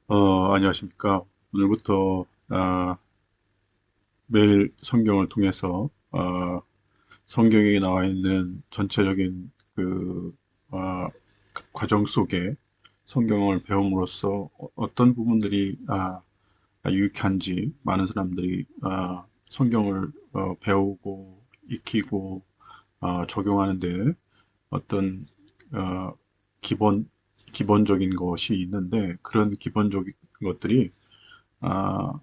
안녕하십니까. 오늘부터 매일 성경을 통해서 성경에 나와 있는 전체적인 그 어, 과정 속에 성경을 배움으로써 어떤 부분들이 유익한지 많은 사람들이 성경을 배우고 익히고 적용하는데 어떤 어, 기본 기본적인 것이 있는데 그런 기본적인 것들이 아,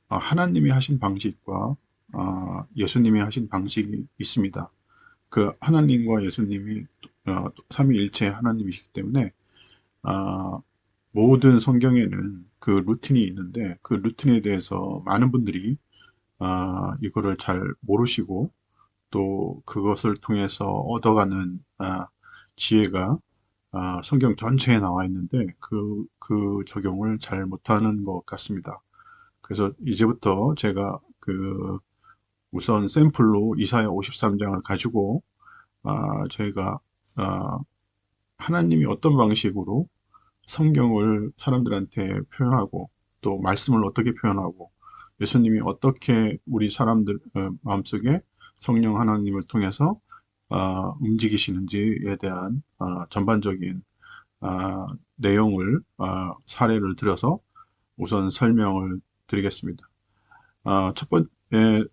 하나님이 하신 방식과 예수님이 하신 방식이 있습니다. 그 하나님과 예수님이 삼위일체 하나님이시기 때문에 아, 모든 성경에는 그 루틴이 있는데 그 루틴에 대해서 많은 분들이 이거를 잘 모르시고 또 그것을 통해서 얻어가는 지혜가 성경 전체에 나와 있는데 그 적용을 잘 못하는 것 같습니다. 그래서 이제부터 제가 우선 샘플로 이사야 53장을 가지고 저희가 아, 하나님이 어떤 방식으로 성경을 사람들한테 표현하고 또 말씀을 어떻게 표현하고 예수님이 어떻게 우리 사람들 마음속에 성령 하나님을 통해서 움직이시는지에 대한 전반적인 내용을 사례를 들어서 우선 설명을 드리겠습니다. 첫 번째,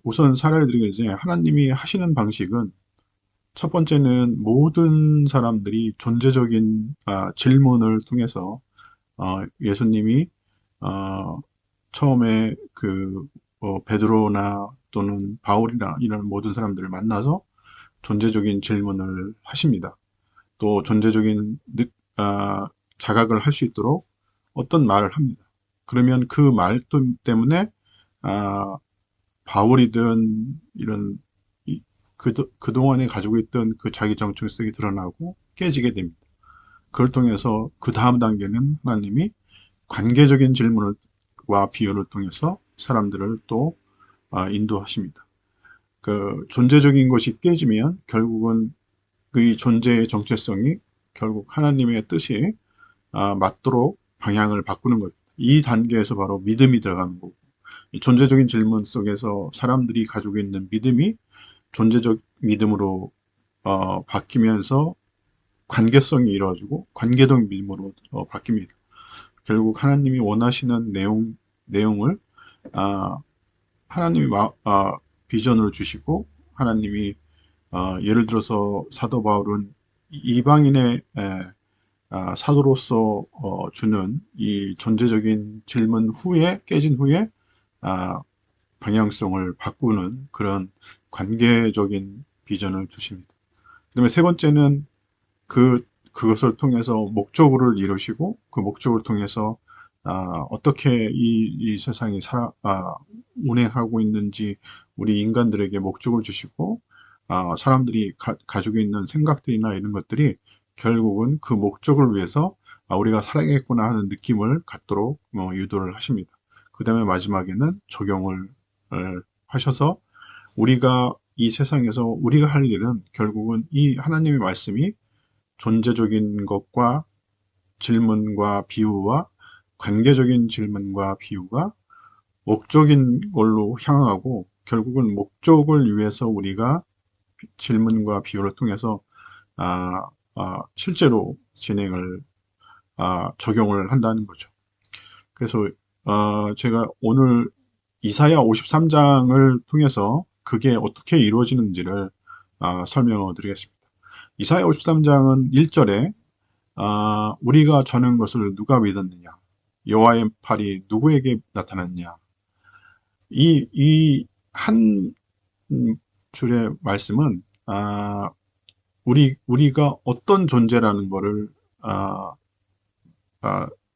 우선 사례를 드리기 전에 하나님이 하시는 방식은 첫 번째는 모든 사람들이 존재적인 질문을 통해서 예수님이 어, 처음에 베드로나 또는 바울이나 이런 모든 사람들을 만나서 존재적인 질문을 하십니다. 또 존재적인 자각을 할 수 있도록 어떤 말을 합니다. 그러면 그 말 때문에 아, 바울이든 이런 그동안에 가지고 있던 그 자기 정체성이 드러나고 깨지게 됩니다. 그걸 통해서 그 다음 단계는 하나님이 관계적인 질문과 비유를 통해서 사람들을 또 인도하십니다. 그 존재적인 것이 깨지면 결국은 그 존재의 정체성이 결국 하나님의 뜻이 맞도록 방향을 바꾸는 것. 이 단계에서 바로 믿음이 들어가는 거고, 이 존재적인 질문 속에서 사람들이 가지고 있는 믿음이 존재적 믿음으로 바뀌면서 관계성이 이루어지고 관계적 믿음으로 바뀝니다. 결국 하나님이 원하시는 내용을 아, 하나님이 비전을 주시고 하나님이 예를 들어서 사도 바울은 이방인의 사도로서 주는 이 존재적인 질문 후에 깨진 후에 아, 방향성을 바꾸는 그런 관계적인 비전을 주십니다. 그다음에 세 번째는 그것을 통해서 목적을 이루시고 그 목적을 통해서 어떻게 이 세상이 운행하고 있는지 우리 인간들에게 목적을 주시고 사람들이 가지고 있는 생각들이나 이런 것들이 결국은 그 목적을 위해서 우리가 살아야겠구나 하는 느낌을 갖도록 유도를 하십니다. 그 다음에 마지막에는 적용을 하셔서 우리가 이 세상에서 우리가 할 일은 결국은 이 하나님의 말씀이 존재적인 것과 질문과 비유와 관계적인 질문과 비유가 목적인 걸로 향하고 결국은 목적을 위해서 우리가 질문과 비유를 통해서 실제로 적용을 한다는 거죠. 그래서 제가 오늘 이사야 53장을 통해서 그게 어떻게 이루어지는지를 설명을 드리겠습니다. 이사야 53장은 1절에 우리가 저는 것을 누가 믿었느냐? 여호와의 팔이 누구에게 나타났냐? 이 한 줄의 말씀은 우리가 어떤 존재라는 것을 아,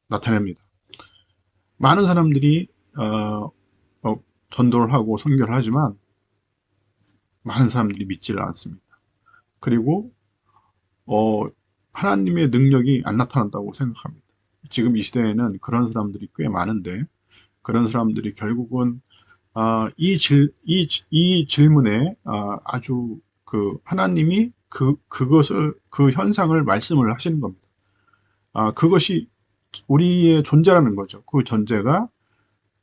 나타냅니다. 많은 사람들이 전도를 하고 선교를 하지만 많은 사람들이 믿지를 않습니다. 그리고 어, 하나님의 능력이 안 나타난다고 생각합니다. 지금 이 시대에는 그런 사람들이 꽤 많은데 그런 사람들이 결국은 이 질문에 아주 하나님이 그것을 그 현상을 말씀을 하시는 겁니다. 그것이 우리의 존재라는 거죠. 그 존재가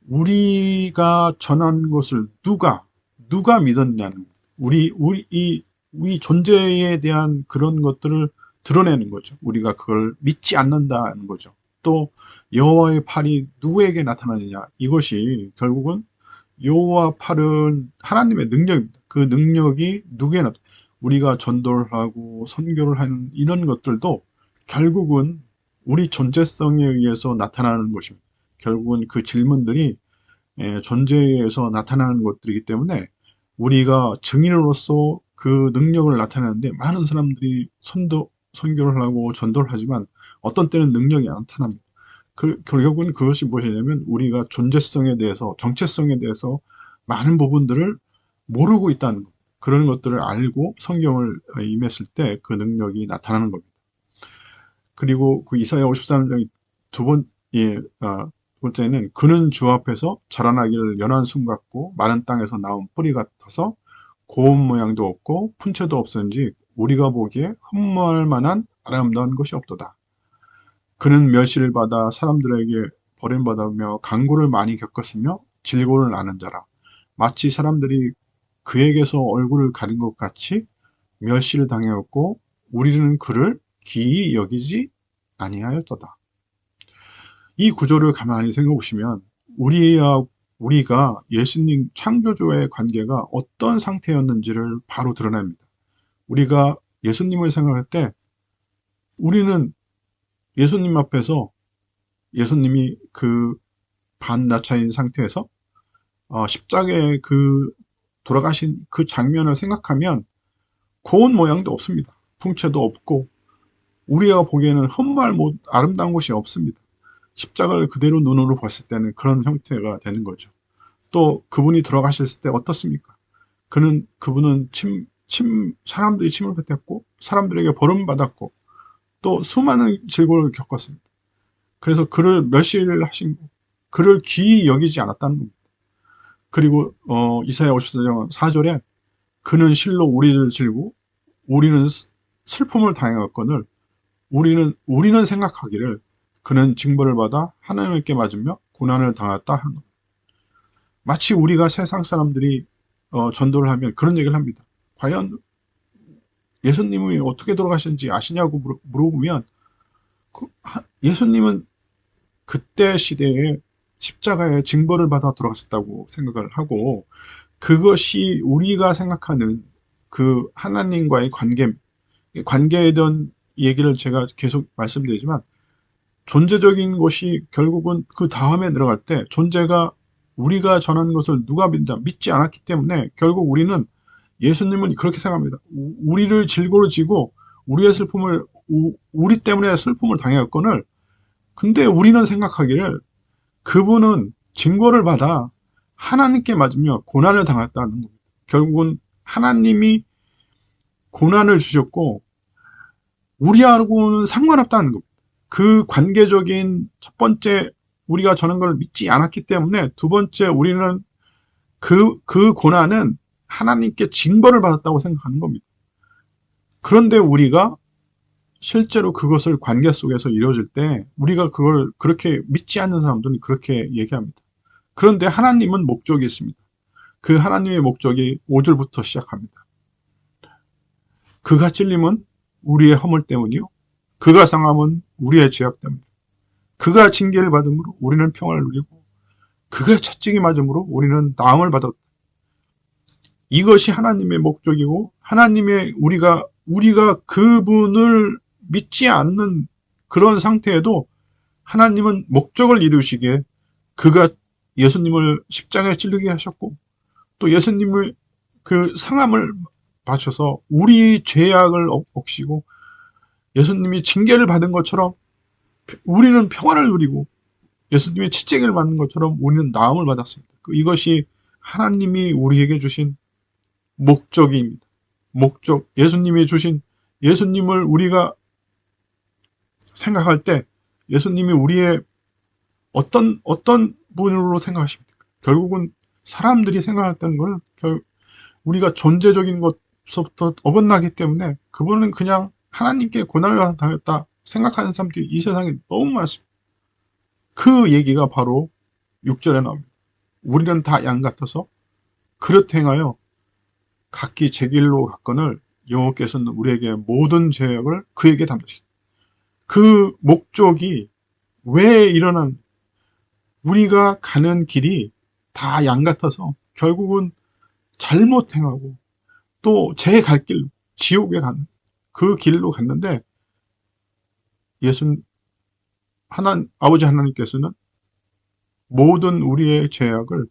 우리가 전한 것을 누가 믿었냐는, 우리 존재에 대한 그런 것들을 드러내는 거죠. 우리가 그걸 믿지 않는다는 거죠. 또 여호와의 팔이 누구에게 나타나느냐, 이것이 결국은 여호와 팔은 하나님의 능력입니다. 그 능력이 누구에 나타나, 우리가 전도를 하고 선교를 하는 이런 것들도 결국은 우리 존재성에 의해서 나타나는 것입니다. 결국은 그 질문들이 존재에 의해서 나타나는 것들이기 때문에 우리가 증인으로서 그 능력을 나타내는데, 많은 사람들이 선교를 하고 전도를 하지만 어떤 때는 능력이 안 나타납니다. 결국은 그것이 무엇이냐면, 우리가 존재성에 대해서, 정체성에 대해서 많은 부분들을 모르고 있다는 것. 그런 것들을 알고 성경을 임했을 때 그 능력이 나타나는 겁니다. 그리고 그 이사야 53장 두 번째는, 그는 주 앞에서 자라나기를 연한 순 같고 마른 땅에서 나온 뿌리 같아서 고운 모양도 없고 품체도 없은지 우리가 보기에 흠모할 만한 아름다운 것이 없도다. 그는 멸시를 받아 사람들에게 버림받으며 강구를 많이 겪었으며 질고를 아는 자라. 마치 사람들이 그에게서 얼굴을 가린 것 같이 멸시를 당하였고 우리는 그를 귀히 여기지 아니하였도다. 이 구조를 가만히 생각해 보시면 우리가 예수님 창조주와의 관계가 어떤 상태였는지를 바로 드러냅니다. 우리가 예수님을 생각할 때 우리는 예수님 앞에서, 예수님이 그 반나차인 상태에서 십자가에 돌아가신 그 장면을 생각하면 고운 모양도 없습니다. 풍채도 없고 우리가 보기에는 흠모할 아름다운 것이 없습니다. 십자가를 그대로 눈으로 봤을 때는 그런 형태가 되는 거죠. 또 그분이 들어가셨을 때 어떻습니까? 그분은 사람들이 침을 뱉었고 사람들에게 버림받았고 또 수많은 질고를 겪었습니다. 그래서 그를 멸시를 하신, 그를 귀히 여기지 않았다는 겁니다. 그리고 이사야 54장 4절에 그는 실로 우리를 질고 우리는 슬픔을 당하였거늘 우리는 생각하기를 그는 징벌을 받아 하나님께 맞으며 고난을 당했다 하는 겁니다. 마치 우리가 세상 사람들이 전도를 하면 그런 얘기를 합니다. 과연 예수님이 어떻게 돌아가셨는지 아시냐고 물어보면 예수님은 그때 시대에 십자가에 징벌을 받아 돌아가셨다고 생각을 하고, 그것이 우리가 생각하는 그 하나님과의 관계에 대한 얘기를 제가 계속 말씀드리지만, 존재적인 것이 결국은 그 다음에 들어갈 때 존재가 우리가 전하는 것을 누가 믿지 않았기 때문에 결국 우리는 예수님은 그렇게 생각합니다. 우리를 질고를 지고 우리의 우리 때문에 슬픔을 당했거늘, 근데 우리는 생각하기를 그분은 징벌을 받아 하나님께 맞으며 고난을 당했다는 겁니다. 결국은 하나님이 고난을 주셨고 우리하고는 상관없다는 겁니다. 그 관계적인 첫 번째, 우리가 저는 걸 믿지 않았기 때문에 두 번째, 우리는 그 고난은 하나님께 징벌을 받았다고 생각하는 겁니다. 그런데 우리가 실제로 그것을 관계 속에서 이루어질 때 우리가 그걸 그렇게 믿지 않는 사람들은 그렇게 얘기합니다. 그런데 하나님은 목적이 있습니다. 그 하나님의 목적이 5절부터 시작합니다. 그가 찔림은 우리의 허물 때문이요, 그가 상함은 우리의 죄악 때문이요, 그가 징계를 받음으로 우리는 평화를 누리고 그가 채찍이 맞음으로 우리는 나음을 받았다. 이것이 하나님의 목적이고, 하나님의 우리가 그분을 믿지 않는 그런 상태에도 하나님은 목적을 이루시기에 그가 예수님을 십자가에 찔리게 하셨고, 또 예수님을 그 상함을 받으셔서 우리 죄악을 억시고 예수님이 징계를 받은 것처럼 우리는 평화를 누리고 예수님이 채찍을 받는 것처럼 우리는 나음을 받았습니다. 이것이 하나님이 우리에게 주신 목적입니다. 목적, 예수님이 주신, 예수님을 우리가 생각할 때 예수님이 우리의 어떤 분으로 생각하십니까? 결국은 사람들이 생각할 때는 걸 우리가 존재적인 것부터 어긋나기 때문에 그분은 그냥 하나님께 고난을 당했다 생각하는 사람들이 이 세상에 너무 많습니다. 그 얘기가 바로 6절에 나옵니다. 우리는 다 양 같아서 그릇 행하여 각기 제 길로 갔거늘 여호와께서는 우리에게 모든 죄악을 그에게 담으시고, 그 목적이 왜 일어난, 우리가 가는 길이 다 양 같아서 결국은 잘못 행하고 또 제 갈 길, 지옥에 가는 그 길로 갔는데, 아버지 하나님께서는 모든 우리의 죄악을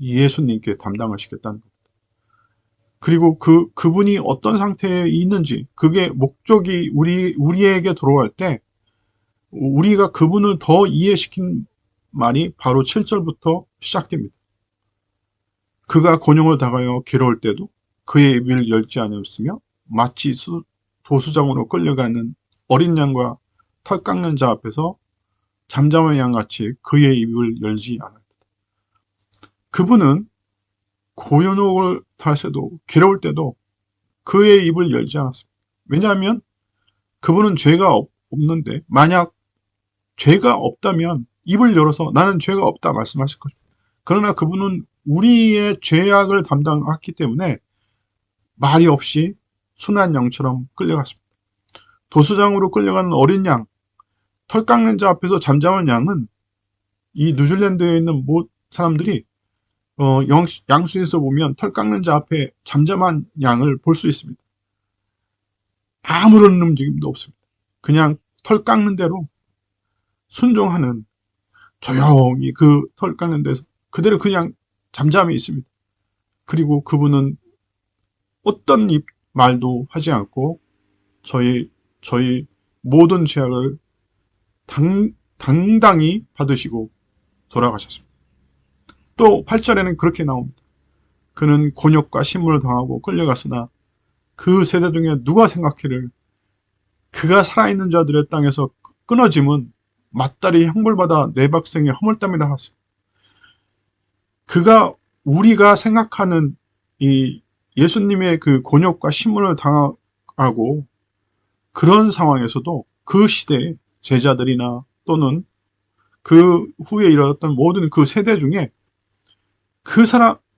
예수님께 담당하시겠다는 겁니다. 그리고 그분이 어떤 상태에 있는지, 그게 목적이 우리에게 들어갈 때 우리가 그분을 더 이해시킨 말이 바로 7절부터 시작됩니다. 그가 곤용을 당하여 괴로울 때도 그의 입을 열지 않았으며 마치 도수장으로 끌려가는 어린 양과 털 깎는 자 앞에서 잠잠한 양같이 그의 입을 열지 않았다. 그분은 곤용을 당했어도 괴로울 때도 그의 입을 열지 않았습니다. 왜냐하면 그분은 죄가 없는데, 만약 죄가 없다면 입을 열어서 나는 죄가 없다 말씀하실 것입니다. 그러나 그분은 우리의 죄악을 담당했기 때문에 말이 없이 순한 양처럼 끌려갔습니다. 도수장으로 끌려가는 어린 양, 털 깎는 자 앞에서 잠잠한 양은 이 뉴질랜드에 있는 사람들이 양수에서 보면 털 깎는 자 앞에 잠잠한 양을 볼 수 있습니다. 아무런 움직임도 없습니다. 그냥 털 깎는 대로 순종하는, 조용히 그 털 깎는 데서 그대로 그냥 잠잠히 있습니다. 그리고 그분은 어떤 말도 하지 않고 저희 모든 죄악을 당당히 받으시고 돌아가셨습니다. 또 8절에는 그렇게 나옵니다. 그는 곤욕과 심문을 당하고 끌려갔으나 그 세대 중에 누가 생각해를 그가 살아있는 자들의 땅에서 끊어짐은 맞다리 형벌받아 내 백성의 허물땀이라 하셨습니다. 우리가 생각하는 이 예수님의 그 곤욕과 심문을 당하고 그런 상황에서도 그 시대의 제자들이나 또는 그 후에 일어났던 모든 그 세대 중에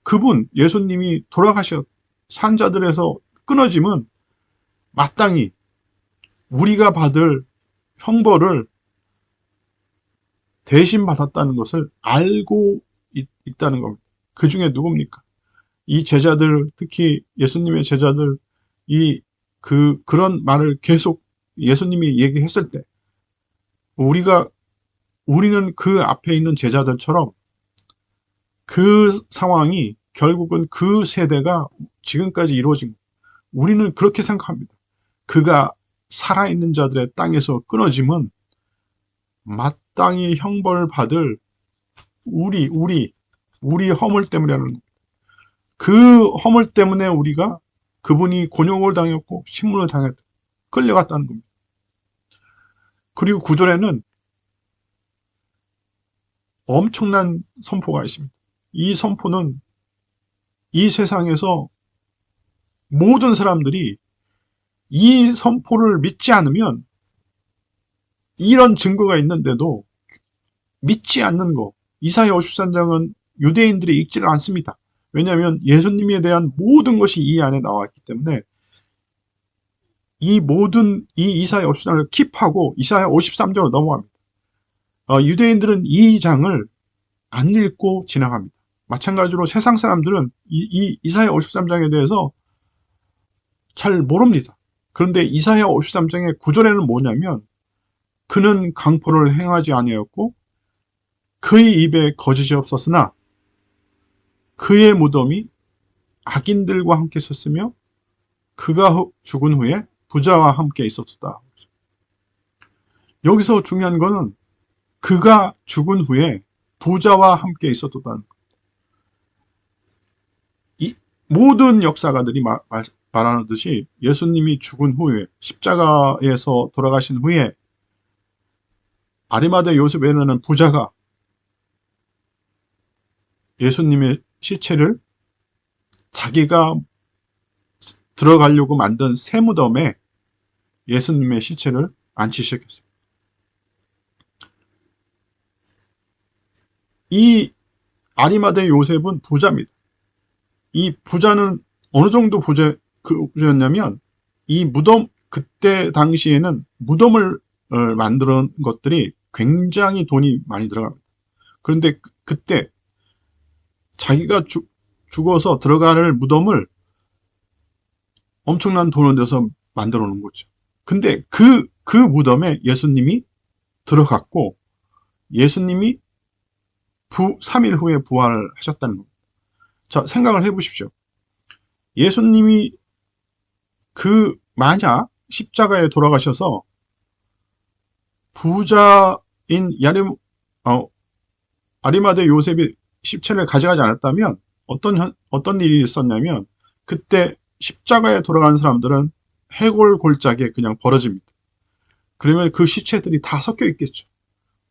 그분 예수님이 산 자들에서 끊어짐은 마땅히 우리가 받을 형벌을 대신 받았다는 것을 알고 있다는 겁니다. 그 중에 누굽니까? 이 제자들, 특히 예수님의 제자들, 그런 말을 계속 예수님이 얘기했을 때, 우리는 그 앞에 있는 제자들처럼 그 상황이 결국은 그 세대가 지금까지 이루어진 겁니다. 우리는 그렇게 생각합니다. 그가 살아있는 자들의 땅에서 끊어짐은 마땅히 형벌을 받을 우리 허물 때문이라는 겁니다. 그 허물 때문에 그분이 곤욕을 당했고 심문을 당했다, 끌려갔다는 겁니다. 그리고 9절에는 엄청난 선포가 있습니다. 이 선포는 이 세상에서 모든 사람들이 이 선포를 믿지 않으면, 이런 증거가 있는데도 믿지 않는 거, 이사야 53장은 유대인들이 읽지를 않습니다. 왜냐하면 예수님에 대한 모든 것이 이 안에 나와 있기 때문에 이 이사야 53장을 킵하고 이사야 53장으로 넘어갑니다. 유대인들은 이 장을 안 읽고 지나갑니다. 마찬가지로 세상 사람들은 이사야 53장에 대해서 잘 모릅니다. 그런데 이사야 53장의 9절에는 뭐냐면, 그는 강포를 행하지 아니하였고 그의 입에 거짓이 없었으나 그의 무덤이 악인들과 함께 있었으며 그가 죽은 후에 부자와 함께 있었다. 여기서 중요한 거는 그가 죽은 후에 부자와 함께 있었다는 겁니다. 이 모든 역사가들이 말하듯이 예수님이 죽은 후에, 십자가에서 돌아가신 후에 아리마대 요셉이라는 부자가 예수님의 시체를 자기가 들어가려고 만든 새 무덤에 예수님의 시체를 안치시켰습니다. 이 아리마대 요셉은 부자입니다. 이 부자는 어느 정도 부자였냐면, 이 무덤, 그때 당시에는 무덤을 만드는 것들이 굉장히 돈이 많이 들어갑니다. 그런데 그때 자기가 죽어서 들어갈 무덤을 엄청난 돈을 내서 만들어 놓은 거죠. 근데 그 무덤에 예수님이 들어갔고, 예수님이 3일 후에 부활하셨다는 겁니다. 자, 생각을 해보십시오. 예수님이 만약 십자가에 돌아가셔서 부자인 아리마대 요셉이 십체를 가져가지 않았다면 어떤 일이 있었냐면, 그때 십자가에 돌아간 사람들은 해골골짜기에 그냥 벌어집니다. 그러면 그 시체들이 다 섞여 있겠죠.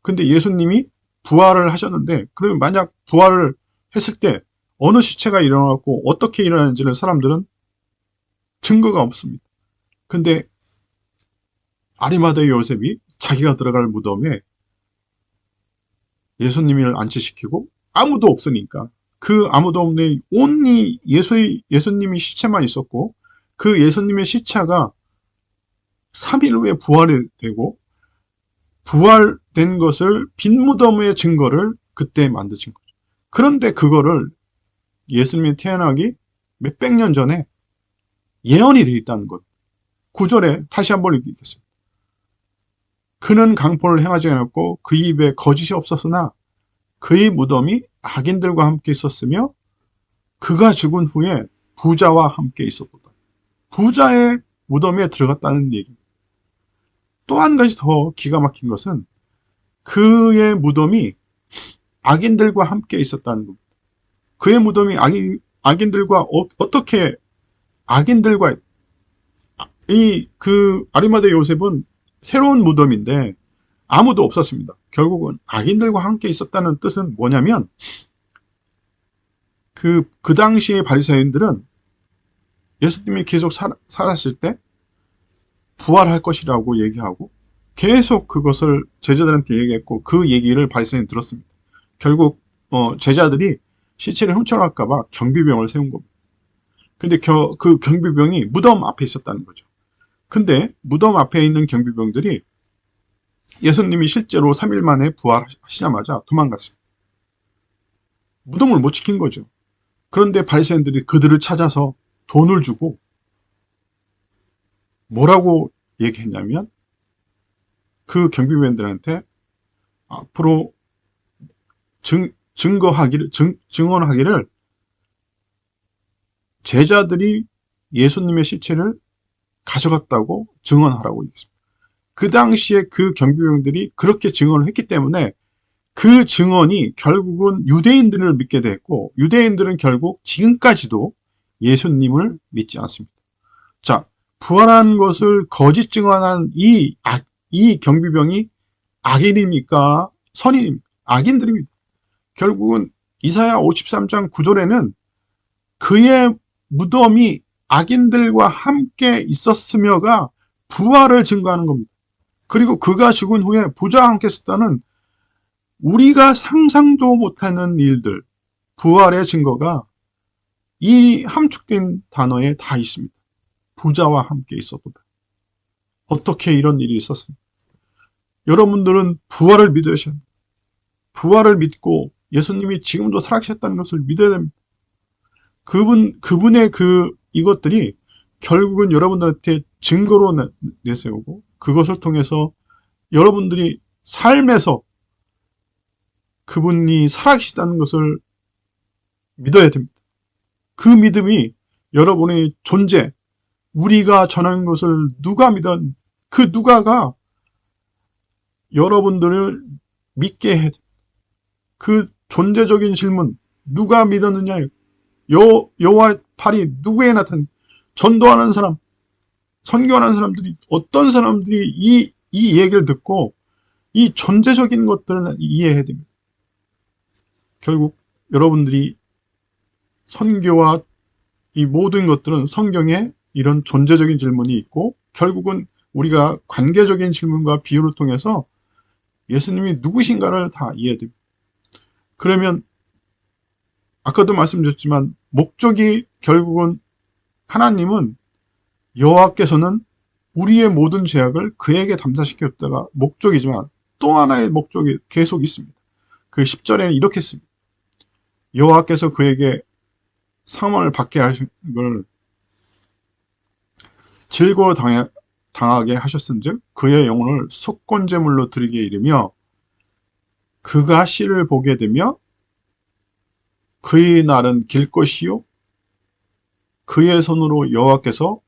근데 예수님이 부활을 하셨는데, 그러면 만약 부활을 했을 때 어느 시체가 일어났고 어떻게 일어나는지를 사람들은 증거가 없습니다. 근데 아리마대 요셉이 자기가 들어갈 무덤에 예수님을 안치시키고, 아무도 없으니까 아무도 없는 온리 예수님이 시체만 있었고, 그 예수님의 시체가 3일 후에 부활이 되고, 부활된 것을 빈 무덤의 증거를 그때 만드신 거죠. 그런데 그거를 예수님이 태어나기 몇백 년 전에 예언이 되어 있다는 것. 9절에 다시 한번 읽겠습니다. 그는 강포를 행하지 않았고 그 입에 거짓이 없었으나 그의 무덤이 악인들과 함께 있었으며 그가 죽은 후에 부자와 함께 있었다. 부자의 무덤에 들어갔다는 얘기. 또 한 가지 더 기가 막힌 것은 그의 무덤이 악인들과 함께 있었다는 겁니다. 그의 무덤이 악인들과 어떻게 악인들과 아리마대 요셉은 새로운 무덤인데 아무도 없었습니다. 결국은 악인들과 함께 있었다는 뜻은 뭐냐면, 그 당시의 바리새인들은 예수님이 계속 살았을 때 부활할 것이라고 얘기하고 계속 그것을 제자들한테 얘기했고, 그 얘기를 바리새인이 들었습니다. 결국 제자들이 시체를 훔쳐갈까 봐 경비병을 세운 겁니다. 근데 그 경비병이 무덤 앞에 있었다는 거죠. 근데 무덤 앞에 있는 경비병들이 예수님이 실제로 3일 만에 부활하시자마자 도망갔습니다. 무덤을 못 지킨 거죠. 그런데 바리새인들이 그들을 찾아서 돈을 주고 뭐라고 얘기했냐면, 그 경비병들한테 앞으로 증언하기를 제자들이 예수님의 시체를 가져갔다고 증언하라고 얘기했습니다. 그 당시에 그 경비병들이 그렇게 증언을 했기 때문에 그 증언이 결국은 유대인들을 믿게 됐고, 유대인들은 결국 지금까지도 예수님을 믿지 않습니다. 자, 부활한 것을 거짓 증언한 이 경비병이 악인입니까? 선인입니까? 악인들입니다. 결국은 이사야 53장 9절에는 그의 무덤이 악인들과 함께 있었으며가 부활을 증거하는 겁니다. 그리고 그가 죽은 후에 부자와 함께 있었다는, 우리가 상상도 못하는 일들, 부활의 증거가 이 함축된 단어에 다 있습니다. 부자와 함께 있었다. 어떻게 이런 일이 있었습니까? 여러분들은 부활을 믿으셔야 합니다. 부활을 믿고 예수님이 지금도 살아계셨다는 것을 믿어야 됩니다. 그분의 이것들이 결국은 여러분들한테 증거로 내세우고, 그것을 통해서 여러분들이 삶에서 그분이 살아계시다는 것을 믿어야 됩니다. 그 믿음이 여러분의 존재, 우리가 전하는 것을 누가 믿은, 그 누가가 여러분들을 믿게 해. 그 존재적인 질문, 누가 믿었느냐? 여호와의 팔이 누구에 나타났느냐? 전도하는 사람, 선교하는 사람들이, 어떤 사람들이 이 얘기를 듣고 이 존재적인 것들을 이해해야 됩니다. 결국 여러분들이 선교와 이 모든 것들은 성경에 이런 존재적인 질문이 있고, 결국은 우리가 관계적인 질문과 비유를 통해서 예수님이 누구신가를 다 이해해야 됩니다. 그러면 아까도 말씀드렸지만 목적이 결국은 하나님은 여호와께서는 우리의 모든 죄악을 그에게 담당시켰다가 목적이지만 또 하나의 목적이 계속 있습니다. 그 10절에는 이렇게 씁니다. 여호와께서 그에게 상함을 받게 하신 걸 즐거워 당하게 하셨은즉 그의 영혼을 속건제물로 드리게 이르며 그가 씨를 보게 되며 그의 날은 길 것이요 그의 손으로 여호와께서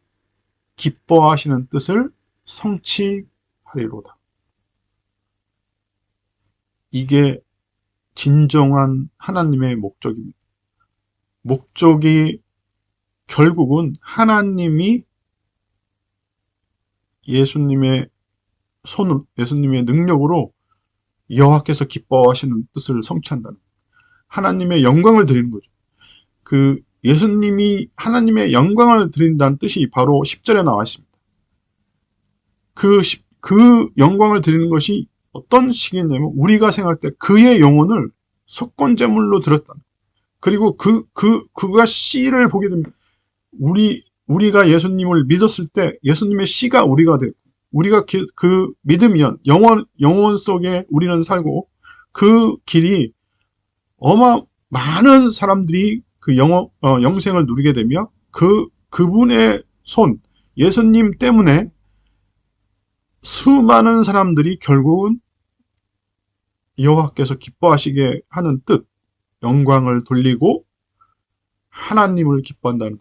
기뻐하시는 뜻을 성취하리로다. 이게 진정한 하나님의 목적입니다. 목적이 결국은 하나님이 예수님의 예수님의 능력으로 여호와께서 기뻐하시는 뜻을 성취한다는 하나님의 영광을 드리는 거죠. 그 예수님이 하나님의 영광을 드린다는 뜻이 바로 10절에 나와 있습니다. 그 영광을 드리는 것이 어떤 식이냐면 우리가 생각할 때 그의 영혼을 속건제물로 드렸다. 그리고 그가 씨를 보게 되면 우리가 예수님을 믿었을 때 예수님의 씨가 우리가 되고 우리가 그 믿으면 영혼 속에 우리는 살고 그 길이 많은 사람들이 그 영생을 누리게 되며 그분의 손 예수님 때문에 수많은 사람들이 결국은 여호와께서 기뻐하시게 하는 뜻 영광을 돌리고 하나님을 기뻐한다는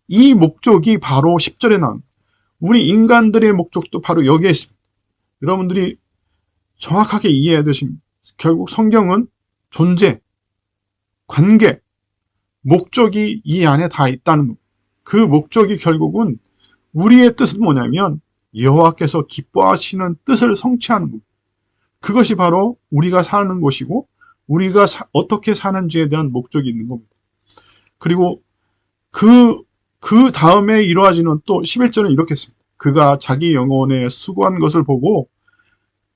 이 목적이 바로 10절에 나온 우리 인간들의 목적도 바로 여기에 있습니다. 여러분들이 정확하게 이해해야 되십니다. 결국 성경은 존재, 관계, 목적이 이 안에 다 있다는 것. 그 목적이 결국은 우리의 뜻은 뭐냐면 여호와께서 기뻐하시는 뜻을 성취하는 것. 그것이 바로 우리가 사는 것이고 우리가 어떻게 사는지에 대한 목적이 있는 겁니다. 그리고 그 다음에 이루어지는 또 11절은 이렇게 했습니다. 그가 자기 영혼에 수고한 것을 보고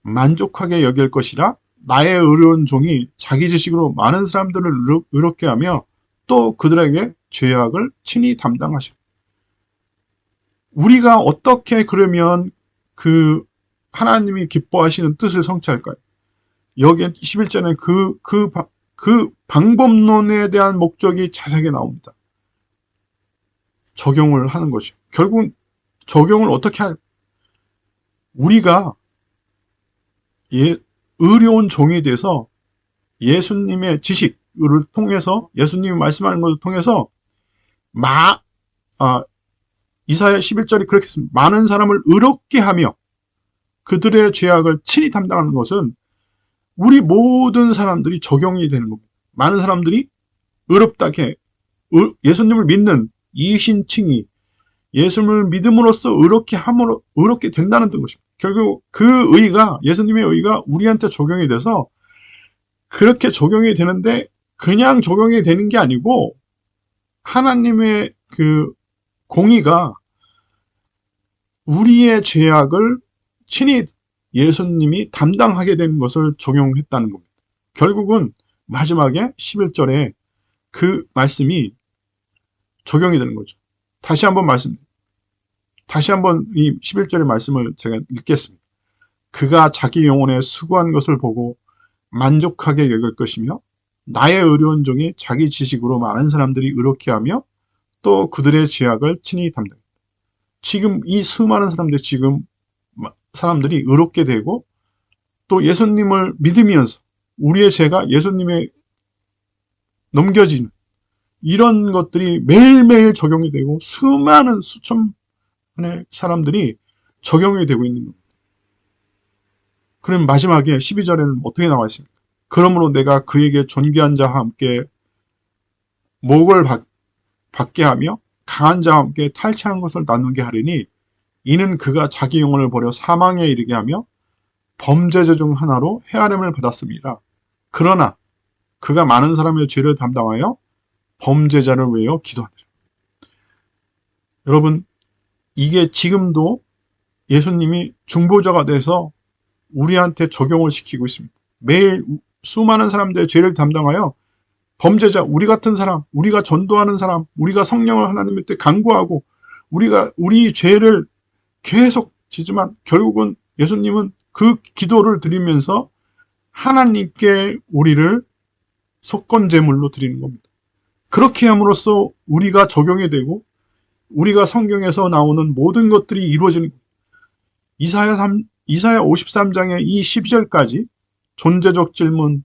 만족하게 여길 것이라 나의 의로운 종이 자기 지식으로 많은 사람들을 의롭게 하며 또 그들에게 죄악을 친히 담당하시고 우리가 어떻게 그러면 그 하나님이 기뻐하시는 뜻을 성취할까요? 여기 11절에 그 방법론에 대한 목적이 자세하게 나옵니다. 적용을 하는 것이죠. 결국 적용을 어떻게 우리가 의로운 종이 돼서 예수님의 지식을 통해서 예수님이 말씀하는 것을 통해서 이사야 11절이 그렇게 했습니다. 많은 사람을 의롭게 하며 그들의 죄악을 친히 담당하는 것은 우리 모든 사람들이 적용이 되는 겁니다. 많은 사람들이 의롭다게 예수님을 믿는 이신칭이 예수님을 믿음으로써 의롭게 된다는 것입니다. 결국 그 의가 예수님의 의가 우리한테 적용이 돼서 그렇게 적용이 되는데 그냥 적용이 되는 게 아니고 하나님의 그 공의가 우리의 죄악을 친히 예수님이 담당하게 된 것을 적용했다는 겁니다. 결국은 마지막에 11절에 그 말씀이 적용이 되는 거죠. 다시 한번 이 11절의 말씀을 제가 읽겠습니다. 그가 자기 영혼에 수고한 것을 보고 만족하게 여길 것이며 나의 의로운 종이 자기 지식으로 많은 사람들이 의롭게 하며 또 그들의 죄악을 친히 담당합니다. 지금 이 수많은 사람들이 의롭게 되고 또 예수님을 믿으면서 우리의 죄가 예수님의 넘겨지는 이런 것들이 매일매일 적용이 되고 수많은 수천만의 사람들이 적용이 되고 있는 겁니다. 그럼 마지막에 12절에는 어떻게 나와 있습니까? 그러므로 내가 그에게 존귀한 자와 함께 목을 받게 하며 강한 자와 함께 탈취한 것을 나누게 하리니 이는 그가 자기 영혼을 버려 사망에 이르게 하며 범죄자 중 하나로 헤아림을 받았습니다. 그러나 그가 많은 사람의 죄를 담당하여 범죄자를 위하여 기도하니라. 여러분, 이게 지금도 예수님이 중보자가 돼서 우리한테 적용을 시키고 있습니다. 매일 수많은 사람들의 죄를 담당하여 범죄자, 우리 같은 사람, 우리가 전도하는 사람, 우리가 성령을 하나님한테 간구하고 우리가 우리 죄를 계속 지지만 결국은 예수님은 그 기도를 드리면서 하나님께 우리를 속건제물로 드리는 겁니다. 그렇게 함으로써 우리가 적용이 되고 우리가 성경에서 나오는 모든 것들이 이루어지는 거예요. 이사야 53장의 이 12절까지 존재적 질문,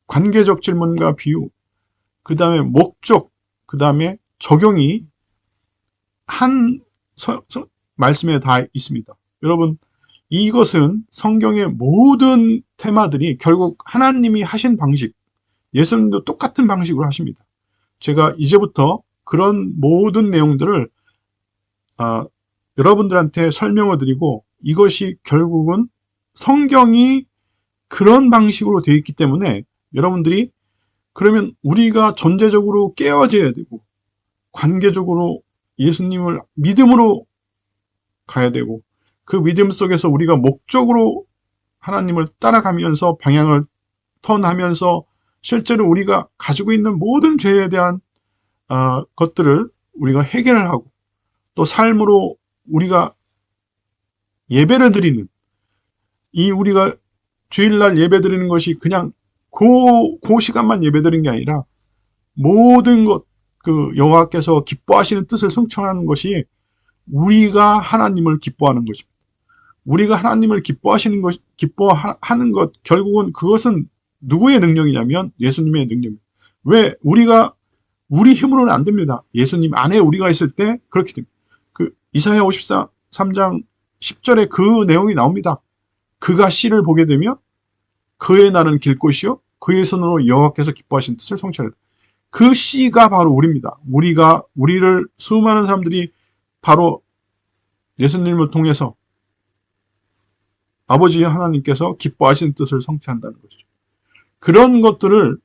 관계적 질문과 비유, 그 다음에 목적, 그 다음에 적용이 한 말씀에 다 있습니다. 여러분, 이것은 성경의 모든 테마들이 결국 하나님이 하신 방식, 예수님도 똑같은 방식으로 하십니다. 제가 이제부터 그런 모든 내용들을 여러분들한테 설명을 드리고 이것이 결국은 성경이 그런 방식으로 되어 있기 때문에 여러분들이 그러면 우리가 전제적으로 깨어져야 되고 관계적으로 예수님을 믿음으로 가야 되고 그 믿음 속에서 우리가 목적으로 하나님을 따라가면서 방향을 턴하면서 실제로 우리가 가지고 있는 모든 죄에 대한 것들을 우리가 해결을 하고 또 삶으로 우리가 예배를 드리는 이 우리가 주일날 예배 드리는 것이 그냥 그 시간만 예배 드리는 게 아니라 모든 것, 그 여호와께서 기뻐하시는 뜻을 성취하는 것이 우리가 하나님을 기뻐하는 것입니다. 우리가 하나님을 기뻐하는 것, 결국은 그것은 누구의 능력이냐면 예수님의 능력입니다. 왜? 우리 힘으로는 안 됩니다. 예수님 안에 우리가 있을 때 그렇게 됩니다. 그 이사야 53장 10절에 그 내용이 나옵니다. 그가 씨를 보게 되며 그의 날은 길 곳이요 그의 손으로 여호와께서 기뻐하신 뜻을 성취하리라. 그 씨가 바로 우리입니다. 우리를 수많은 사람들이 바로 예수님을 통해서 아버지 하나님께서 기뻐하신 뜻을 성취한다는 것이죠. 그런 것들을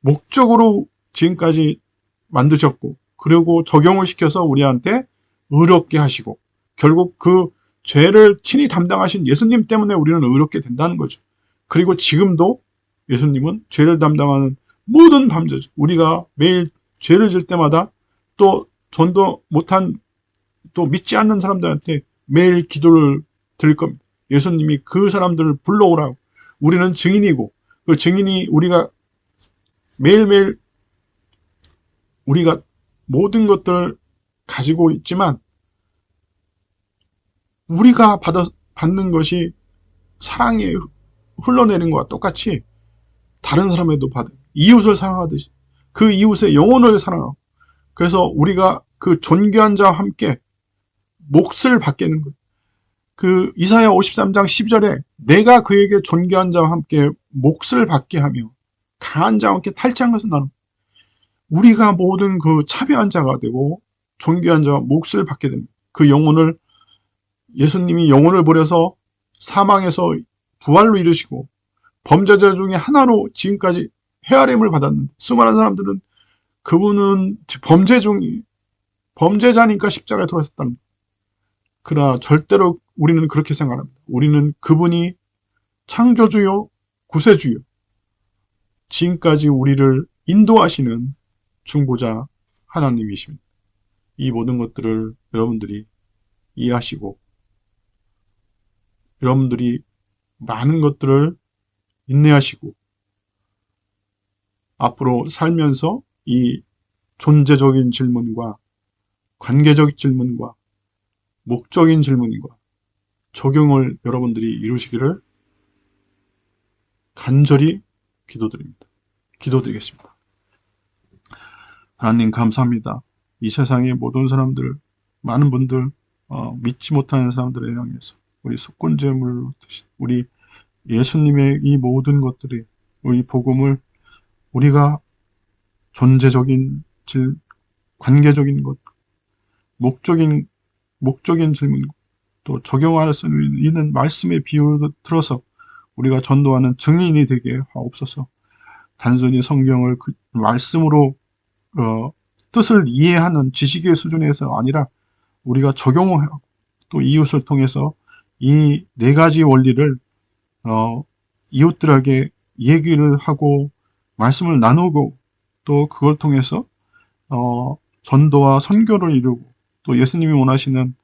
목적으로 지금까지 만드셨고 그리고 적용을 시켜서 우리한테 의롭게 하시고 결국 그 죄를 친히 담당하신 예수님 때문에 우리는 의롭게 된다는 거죠. 그리고 지금도 예수님은 죄를 담당하는 모든 범죄자, 우리가 매일 죄를 질 때마다 또 전도 못한 또 믿지 않는 사람들한테 매일 기도를 드릴 겁니다. 예수님이 그 사람들을 불러오라고. 우리는 증인이고 그 증인이 우리가 매일매일 우리가 모든 것들을 가지고 있지만 우리가 받는 것이 사랑이 흘러내는 것과 똑같이 다른 사람에도 받아요. 이웃을 사랑하듯이 그 이웃의 영혼을 사랑하고 그래서 우리가 그 존귀한 자와 함께 몫을 받게 되는 거예요. 그 이사야 53장 12절에 내가 그에게 존귀한 자와 함께 몫을 받게 하며 강한 자와 함께 탈취한 것은 나는 우리가 모든 그 차별한 자가 되고 존귀한 자와 몫을 받게 됩니다. 그 영혼을 예수님이 영혼을 버려서 사망에서 부활로 이루시고 범죄자 중에 하나로 지금까지 헤아림을 받았는 수많은 사람들은 그분은 범죄자니까 십자가에 돌아섰다는 거예요. 그러나 절대로 우리는 그렇게 생각합니다. 우리는 그분이 창조주요 구세주요 지금까지 우리를 인도하시는 중보자 하나님이십니다. 이 모든 것들을 여러분들이 이해하시고 여러분들이 많은 것들을 인내하시고 앞으로 살면서 이 존재적인 질문과 관계적 질문과 목적인 질문과 적용을 여러분들이 이루시기를 간절히 기도드리겠습니다. 하나님 감사합니다. 이 세상의 모든 사람들, 많은 분들, 믿지 못하는 사람들을 향해서 우리 속건제물로 드신 우리 예수님의 이 모든 것들이 우리 복음을 우리가 존재적인 관계적인 것, 목적인 질문, 또 적용할 수 있는 말씀의 비유를 들어서 우리가 전도하는 증인이 되게 하옵소서. 단순히 성경을 그 말씀으로 뜻을 이해하는 지식의 수준에서 아니라 우리가 적용을 하고 또 이웃을 통해서 이 네 가지 원리를 이웃들에게 얘기를 하고 말씀을 나누고 또 그걸 통해서 전도와 선교를 이루고 또 예수님이 원하시는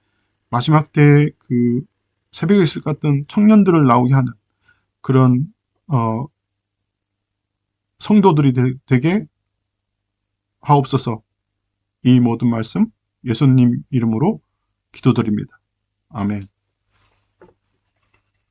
마지막 때에 그 새벽의 실 같은 청년들을 나오게 하는 그런 성도들이 되게 하옵소서. 이 모든 말씀 예수님 이름으로 기도드립니다. 아멘.